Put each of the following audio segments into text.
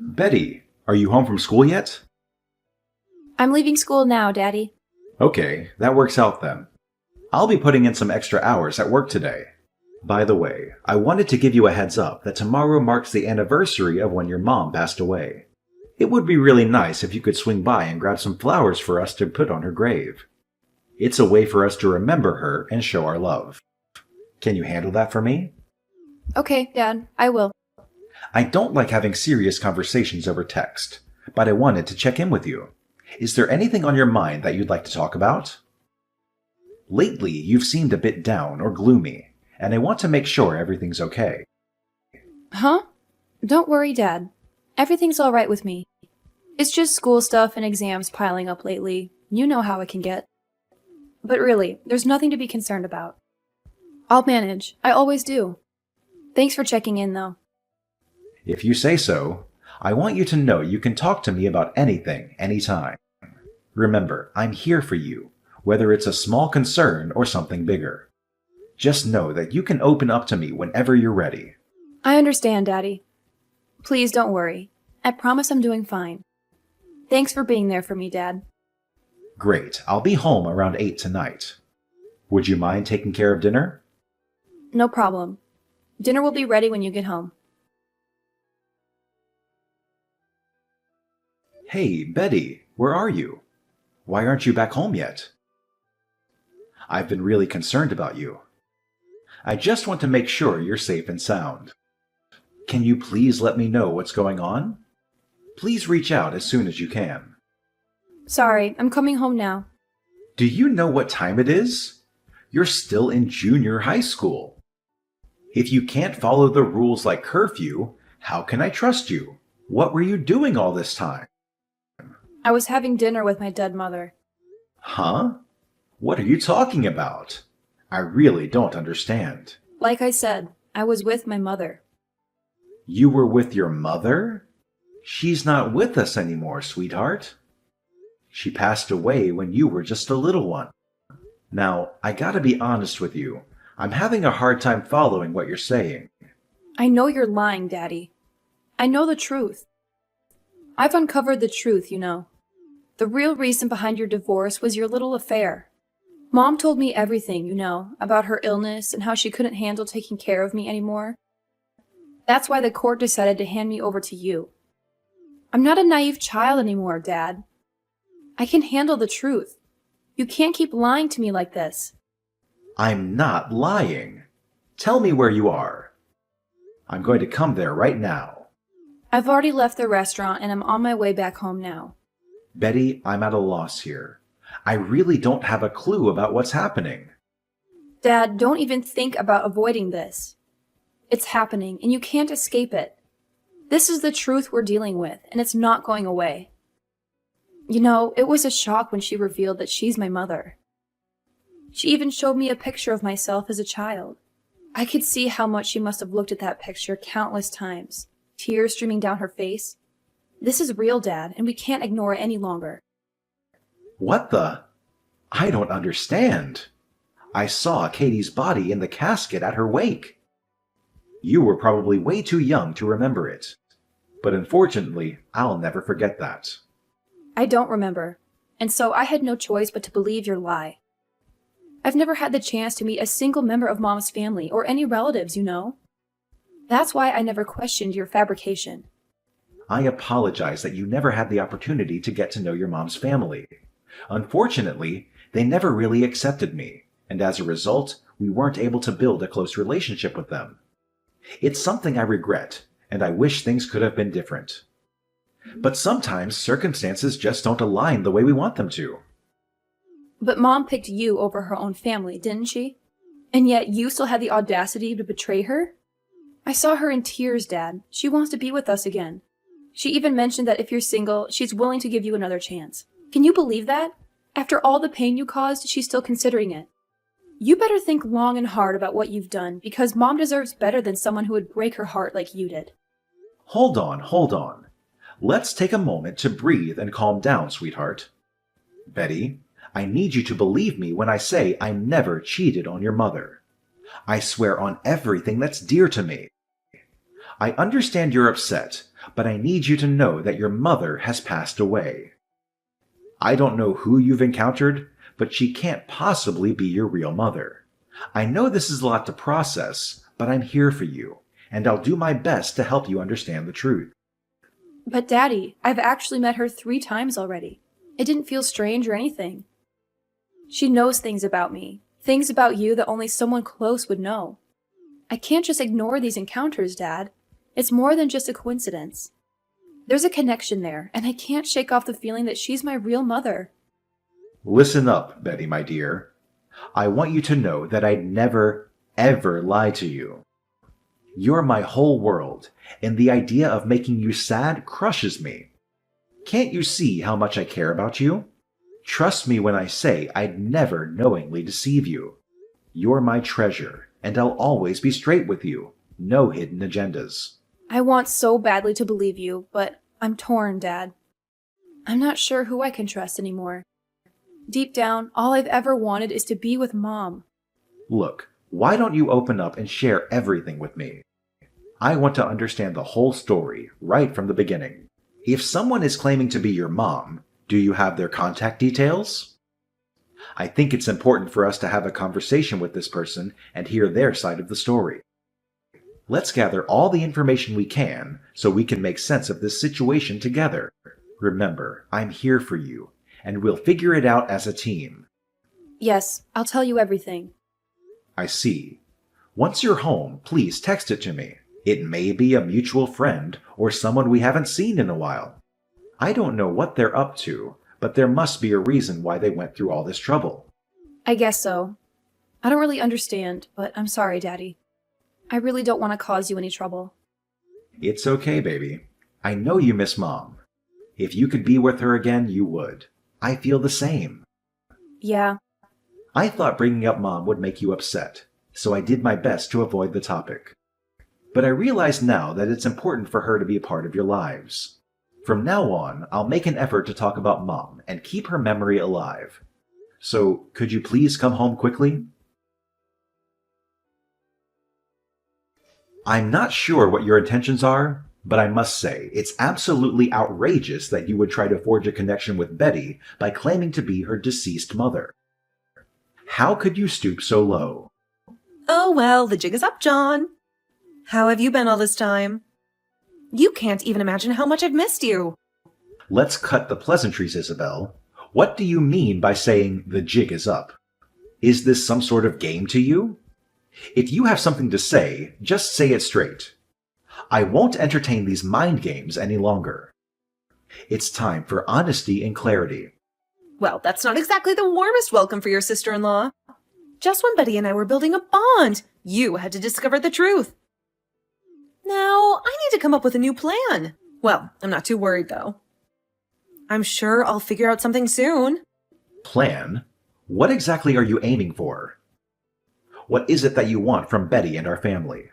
Betty, are you home from school yet? I'm leaving school now, Daddy. Okay, that works out then. I'll be putting in some extra hours at work today. By the way, I wanted to give you a heads up that tomorrow marks the anniversary of when your mom passed away. It would be really nice if you could swing by and grab some flowers for us to put on her grave. It's a way for us to remember her and show our love. Can you handle that for me? Okay, Dad, I will. I don't like having serious conversations over text, but I wanted to check in with you. Is there anything on your mind that you'd like to talk about? Lately, you've seemed a bit down or gloomy, and I want to make sure everything's okay. Huh? Don't worry, Dad. Everything's all right with me. It's just school stuff and exams piling up lately. You know how it can get. But really, there's nothing to be concerned about. I'll manage. I always do. Thanks for checking in, though. If you say so, I want you to know you can talk to me about anything, anytime. Remember, I'm here for you, whether it's a small concern or something bigger. Just know that you can open up to me whenever you're ready. I understand, Daddy. Please don't worry. I promise I'm doing fine. Thanks for being there for me, Dad. Great, I'll be home around 8 tonight. Would you mind taking care of dinner? No problem. Dinner will be ready when you get home. Hey, Betty, where are you? Why aren't you back home yet? I've been really concerned about you. I just want to make sure you're safe and sound. Can you please let me know what's going on? Please reach out as soon as you can. Sorry, I'm coming home now. Do you know what time it is? You're still in junior high school. If you can't follow the rules like curfew, how can I trust you? What were you doing all this time? I was having dinner with my dead mother. Huh? What are you talking about? I really don't understand. Like I said, I was with my mother. You were with your mother? She's not with us anymore, sweetheart. She passed away when you were just a little one. Now, I gotta be honest with you. I'm having a hard time following what you're saying. I know you're lying, Daddy. I know the truth. I've uncovered the truth, you know. The real reason behind your divorce was your little affair. Mom told me everything, you know, about her illness and how she couldn't handle taking care of me anymore. That's why the court decided to hand me over to you. I'm not a naive child anymore, Dad. I can handle the truth. You can't keep lying to me like this. I'm not lying. Tell me where you are. I'm going to come there right now. I've already left the restaurant and I'm on my way back home now. Betty, I'm at a loss here. I really don't have a clue about what's happening. Dad, don't even think about avoiding this. It's happening and you can't escape it. This is the truth we're dealing with and it's not going away. You know, it was a shock when she revealed that she's my mother. She even showed me a picture of myself as a child. I could see how much she must have looked at that picture countless times, tears streaming down her face. This is real, Dad, and we can't ignore it any longer. What the? I don't understand. I saw Katie's body in the casket at her wake. You were probably way too young to remember it. But unfortunately, I'll never forget that. I don't remember, and so I had no choice but to believe your lie. I've never had the chance to meet a single member of Mom's family or any relatives, you know. That's why I never questioned your fabrication. I apologize that you never had the opportunity to get to know your mom's family. Unfortunately, they never really accepted me, and as a result, we weren't able to build a close relationship with them. It's something I regret, and I wish things could have been different. But sometimes circumstances just don't align the way we want them to. But Mom picked you over her own family, didn't she? And yet you still had the audacity to betray her? I saw her in tears, Dad. She wants to be with us again. She even mentioned that if you're single, she's willing to give you another chance. Can you believe that? After all the pain you caused, she's still considering it. You better think long and hard about what you've done, because Mom deserves better than someone who would break her heart like you did. Hold on. Let's take a moment to breathe and calm down, sweetheart. Betty, I need you to believe me when I say I never cheated on your mother. I swear on everything that's dear to me. I understand you're upset, but I need you to know that your mother has passed away. I don't know who you've encountered, but she can't possibly be your real mother. I know this is a lot to process, but I'm here for you, and I'll do my best to help you understand the truth. But Daddy, I've actually met her 3 times already. It didn't feel strange or anything. She knows things about me, things about you that only someone close would know. I can't just ignore these encounters, Dad. It's more than just a coincidence. There's a connection there, and I can't shake off the feeling that she's my real mother. Listen up, Betty, my dear. I want you to know that I'd never, ever lie to you. You're my whole world, and the idea of making you sad crushes me. Can't you see how much I care about you? Trust me when I say I'd never knowingly deceive you. You're my treasure, and I'll always be straight with you. No hidden agendas. I want so badly to believe you, but I'm torn, Dad. I'm not sure who I can trust anymore. Deep down, all I've ever wanted is to be with Mom. Look, why don't you open up and share everything with me? I want to understand the whole story, right from the beginning. If someone is claiming to be your mom, do you have their contact details? I think it's important for us to have a conversation with this person and hear their side of the story. Let's gather all the information we can so we can make sense of this situation together. Remember, I'm here for you, and we'll figure it out as a team. Yes, I'll tell you everything. I see. Once you're home, please text it to me. It may be a mutual friend or someone we haven't seen in a while. I don't know what they're up to, but there must be a reason why they went through all this trouble. I guess so. I don't really understand, but I'm sorry, Daddy. I really don't want to cause you any trouble. It's okay, baby. I know you miss Mom. If you could be with her again, you would. I feel the same. Yeah. I thought bringing up Mom would make you upset, so I did my best to avoid the topic. But I realize now that it's important for her to be a part of your lives. From now on, I'll make an effort to talk about Mom and keep her memory alive. So, could you please come home quickly? I'm not sure what your intentions are, but I must say, it's absolutely outrageous that you would try to forge a connection with Betty by claiming to be her deceased mother. How could you stoop so low? Oh, well, the jig is up, John. How have you been all this time? You can't even imagine how much I've missed you. Let's cut the pleasantries, Isabel. What do you mean by saying the jig is up? Is this some sort of game to you? If you have something to say, just say it straight. I won't entertain these mind games any longer. It's time for honesty and clarity. Well, that's not exactly the warmest welcome for your sister-in-law. Just when Betty and I were building a bond, you had to discover the truth. Now, I need to come up with a new plan. Well, I'm not too worried, though. I'm sure I'll figure out something soon. Plan? What exactly are you aiming for? What is it that you want from Betty and our family?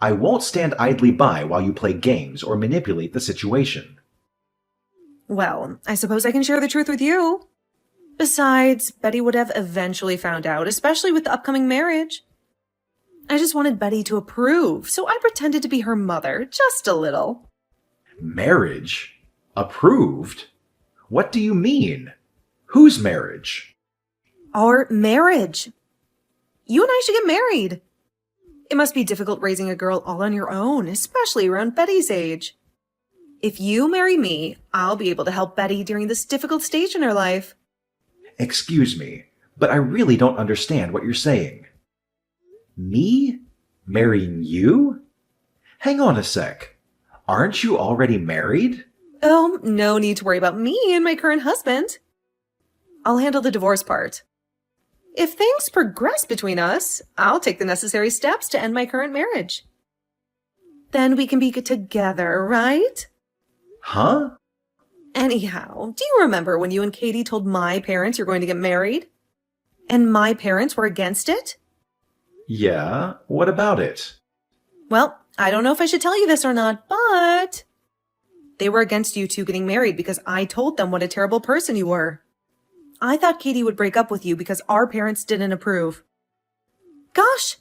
I won't stand idly by while you play games or manipulate the situation. Well, I suppose I can share the truth with you. Besides, Betty would have eventually found out, especially with the upcoming marriage. I just wanted Betty to approve, so I pretended to be her mother, just a little. Marriage? Approved? What do you mean? Whose marriage? Our marriage. You and I should get married. It must be difficult raising a girl all on your own, especially around Betty's age. If you marry me, I'll be able to help Betty during this difficult stage in her life. Excuse me, but I really don't understand what you're saying. Me? Marrying you? Hang on a sec. Aren't you already married? Oh, no need to worry about me and my current husband. I'll handle the divorce part. If things progress between us, I'll take the necessary steps to end my current marriage. Then we can be together, right? Huh? Anyhow, do you remember when you and Katie told my parents you're going to get married? And my parents were against it? Yeah, what about it? Well, I don't know if I should tell you this or not, but they were against you two getting married because I told them what a terrible person you were. I thought Katie would break up with you because our parents didn't approve. Gosh!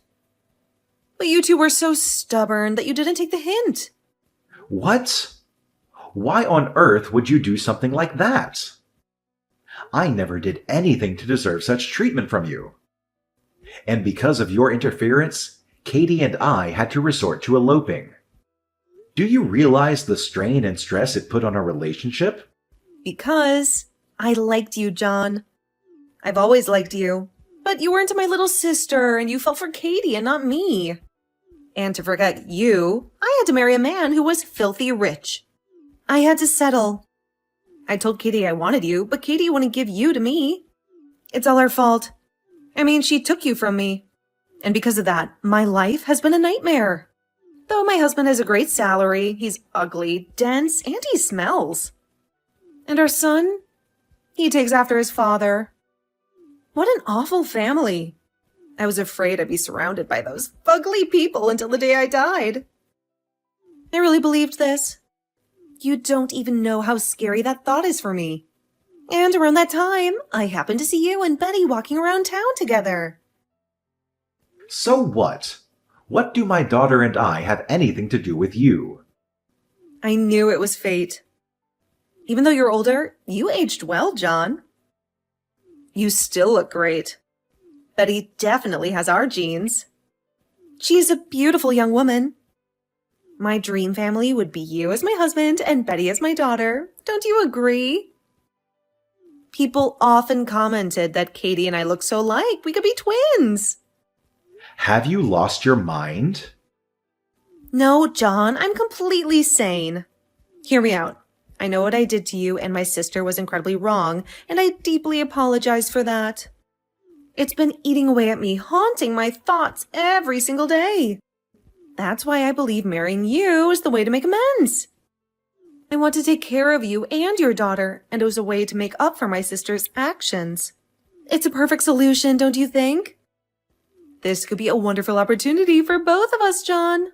But you two were so stubborn that you didn't take the hint. What? Why on earth would you do something like that? I never did anything to deserve such treatment from you. And because of your interference, Katie and I had to resort to eloping. Do you realize the strain and stress it put on our relationship? Because I liked you, John. I've always liked you. But you weren't my little sister, and you fell for Katie and not me. And to forget you, I had to marry a man who was filthy rich. I had to settle. I told Katie I wanted you, but Katie wouldn't give you to me. It's all her fault. I mean, she took you from me. And because of that, my life has been a nightmare. Though my husband has a great salary, he's ugly, dense, and he smells. And our son? He takes after his father. What an awful family. I was afraid I'd be surrounded by those ugly people until the day I died. I really believed this. You don't even know how scary that thought is for me. And around that time, I happened to see you and Betty walking around town together. So what? What do my daughter and I have anything to do with you? I knew it was fate. Even though you're older, you aged well, John. You still look great. Betty definitely has our genes. She's a beautiful young woman. My dream family would be you as my husband and Betty as my daughter. Don't you agree? People often commented that Katie and I look so alike. We could be twins. Have you lost your mind? No, John, I'm completely sane. Hear me out. I know what I did to you and my sister was incredibly wrong, and I deeply apologize for that. It's been eating away at me, haunting my thoughts every single day. That's why I believe marrying you is the way to make amends. I want to take care of you and your daughter, and it was a way to make up for my sister's actions. It's a perfect solution, don't you think? This could be a wonderful opportunity for both of us, John.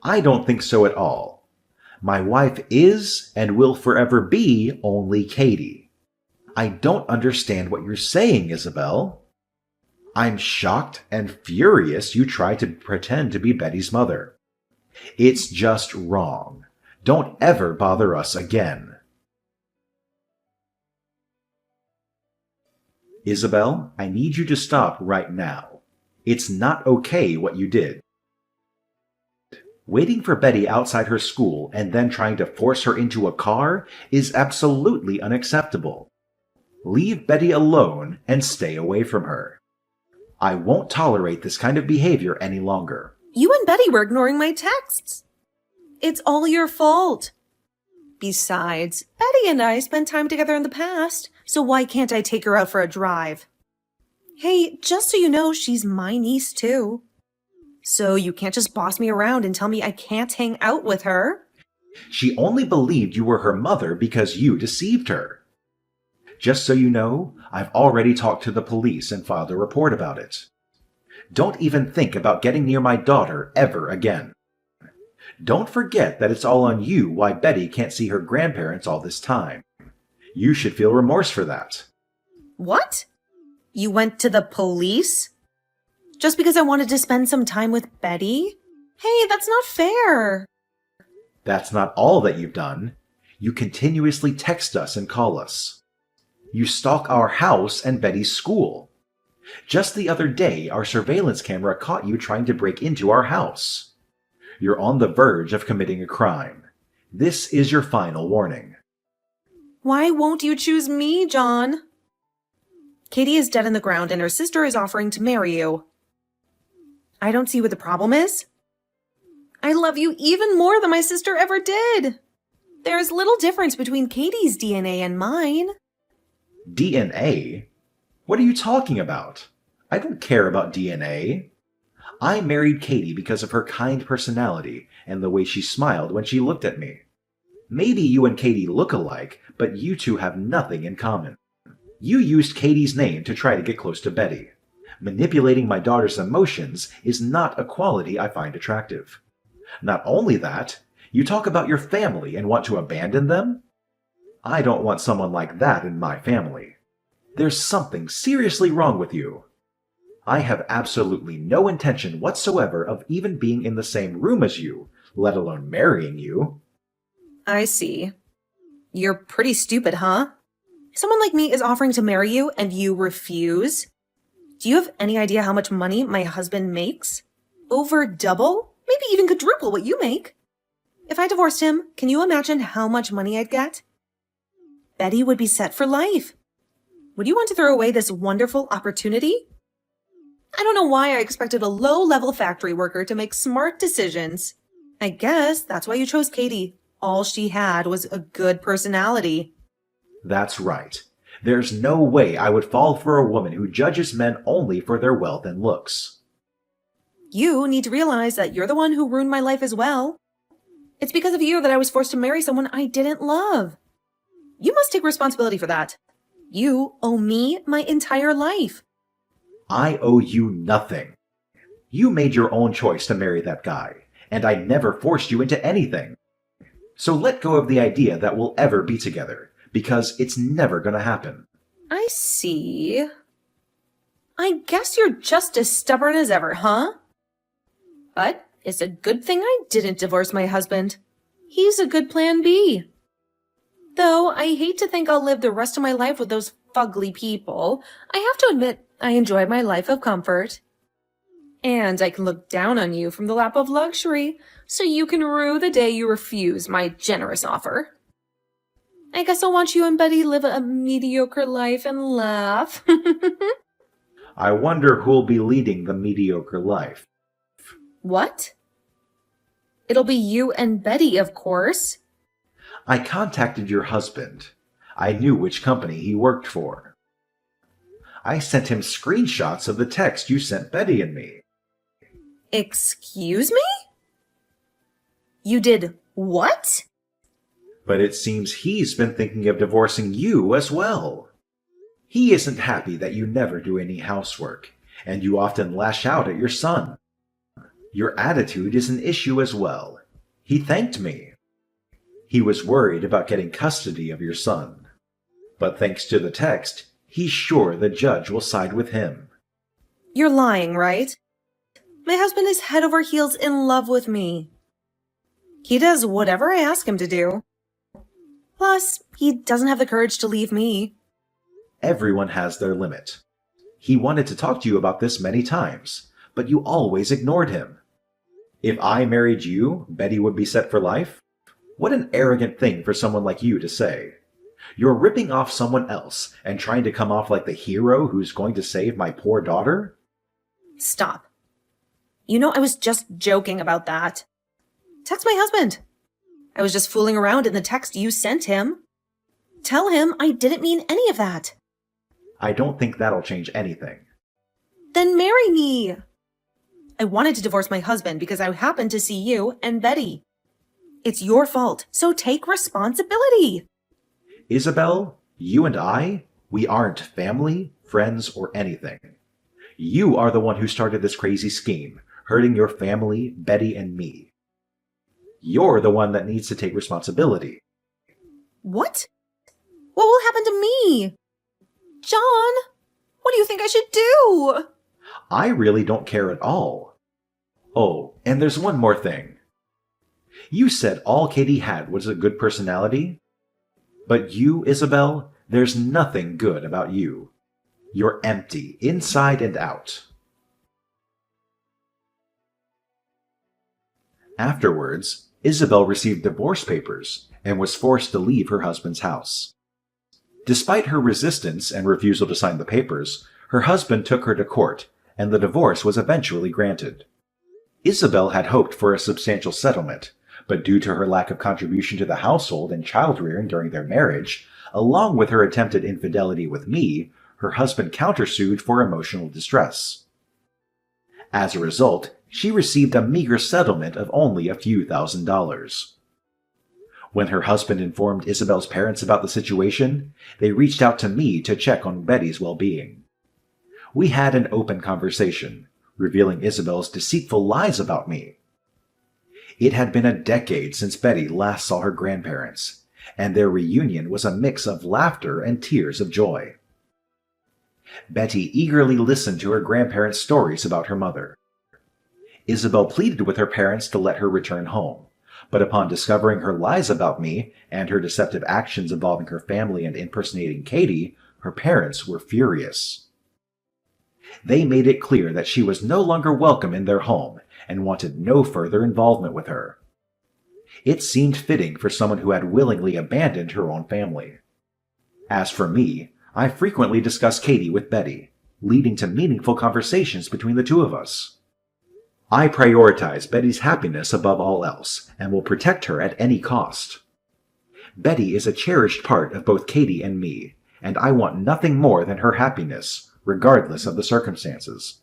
I don't think so at all. My wife is and will forever be only Katie. I don't understand what you're saying, Isabel. I'm shocked and furious you try to pretend to be Betty's mother. It's just wrong. Don't ever bother us again. Isabel, I need you to stop right now. It's not okay what you did. Waiting for Betty outside her school and then trying to force her into a car is absolutely unacceptable. Leave Betty alone and stay away from her. I won't tolerate this kind of behavior any longer. You and Betty were ignoring my texts. It's all your fault. Besides, Betty and I spent time together in the past, so why can't I take her out for a drive? Hey, just so you know, she's my niece too. So you can't just boss me around and tell me I can't hang out with her. She only believed you were her mother because you deceived her. Just so you know, I've already talked to the police and filed a report about it. Don't even think about getting near my daughter ever again. Don't forget that it's all on you why Betty can't see her grandparents all this time. You should feel remorse for that. What? You went to the police? Just because I wanted to spend some time with Betty? Hey, that's not fair. That's not all that you've done. You continuously text us and call us. You stalk our house and Betty's school. Just the other day, our surveillance camera caught you trying to break into our house. You're on the verge of committing a crime. This is your final warning. Why won't you choose me, John? Katie is dead in the ground and her sister is offering to marry you. I don't see what the problem is. I love you even more than my sister ever did. There's little difference between Katie's DNA and mine. DNA? What are you talking about? I don't care about DNA. I married Katie because of her kind personality and the way she smiled when she looked at me. Maybe you and Katie look alike, but you two have nothing in common. You used Katie's name to try to get close to Betty. Manipulating my daughter's emotions is not a quality I find attractive. Not only that, you talk about your family and want to abandon them? I don't want someone like that in my family. There's something seriously wrong with you. I have absolutely no intention whatsoever of even being in the same room as you, let alone marrying you. I see. You're pretty stupid, huh? Someone like me is offering to marry you and you refuse? Do you have any idea how much money my husband makes? Over double? Maybe even quadruple what you make. If I divorced him, can you imagine how much money I'd get? Betty would be set for life. Would you want to throw away this wonderful opportunity? I don't know why I expected a low-level factory worker to make smart decisions. I guess that's why you chose Katie. All she had was a good personality. That's right. There's no way I would fall for a woman who judges men only for their wealth and looks. You need to realize that you're the one who ruined my life as well. It's because of you that I was forced to marry someone I didn't love. You must take responsibility for that. You owe me my entire life. I owe you nothing. You made your own choice to marry that guy, and I never forced you into anything. So let go of the idea that we'll ever be together, because it's never gonna happen. I see. I guess you're just as stubborn as ever, huh? But it's a good thing I didn't divorce my husband. He's a good plan B. Though I hate to think I'll live the rest of my life with those fugly people, I have to admit I enjoy my life of comfort. And I can look down on you from the lap of luxury, so you can rue the day you refuse my generous offer. I guess I'll watch you and Betty live a mediocre life and laugh. I wonder who'll be leading the mediocre life. What? It'll be you and Betty, of course. I contacted your husband. I knew which company he worked for. I sent him screenshots of the text you sent Betty and me. Excuse me? You did what? But it seems he's been thinking of divorcing you as well. He isn't happy that you never do any housework, and you often lash out at your son. Your attitude is an issue as well. He thanked me. He was worried about getting custody of your son. But thanks to the text, he's sure the judge will side with him. You're lying, right? My husband is head over heels in love with me. He does whatever I ask him to do. Plus, he doesn't have the courage to leave me. Everyone has their limit. He wanted to talk to you about this many times, but you always ignored him. If I married you, Betty would be set for life? What an arrogant thing for someone like you to say. You're ripping off someone else and trying to come off like the hero who's going to save my poor daughter? Stop. You know I was just joking about that. Text my husband. I was just fooling around in the text you sent him. Tell him I didn't mean any of that. I don't think that'll change anything. Then marry me. I wanted to divorce my husband because I happened to see you and Betty. It's your fault, so take responsibility. Isabel, you and I, we aren't family, friends, or anything. You are the one who started this crazy scheme, hurting your family, Betty, and me. You're the one that needs to take responsibility. What? What will happen to me? John, what do you think I should do? I really don't care at all. Oh, and there's one more thing. You said all Katie had was a good personality. But you, Isabel, there's nothing good about you. You're empty, inside and out. Afterwards, Isabel received divorce papers and was forced to leave her husband's house. Despite her resistance and refusal to sign the papers, her husband took her to court, and the divorce was eventually granted. Isabel had hoped for a substantial settlement, but due to her lack of contribution to the household and child-rearing during their marriage, along with her attempted infidelity with me, her husband countersued for emotional distress. As a result, she received a meager settlement of only a few $1,000s. When her husband informed Isabel's parents about the situation, they reached out to me to check on Betty's well-being. We had an open conversation, revealing Isabel's deceitful lies about me. It had been a decade since Betty last saw her grandparents, and their reunion was a mix of laughter and tears of joy. Betty eagerly listened to her grandparents' stories about her mother. Isabel pleaded with her parents to let her return home, but upon discovering her lies about me and her deceptive actions involving her family and impersonating Katie, her parents were furious. They made it clear that she was no longer welcome in their home and wanted no further involvement with her. It seemed fitting for someone who had willingly abandoned her own family. As for me, I frequently discussed Katie with Betty, leading to meaningful conversations between the two of us. I prioritize Betty's happiness above all else and will protect her at any cost. Betty is a cherished part of both Katie and me, and I want nothing more than her happiness, regardless of the circumstances.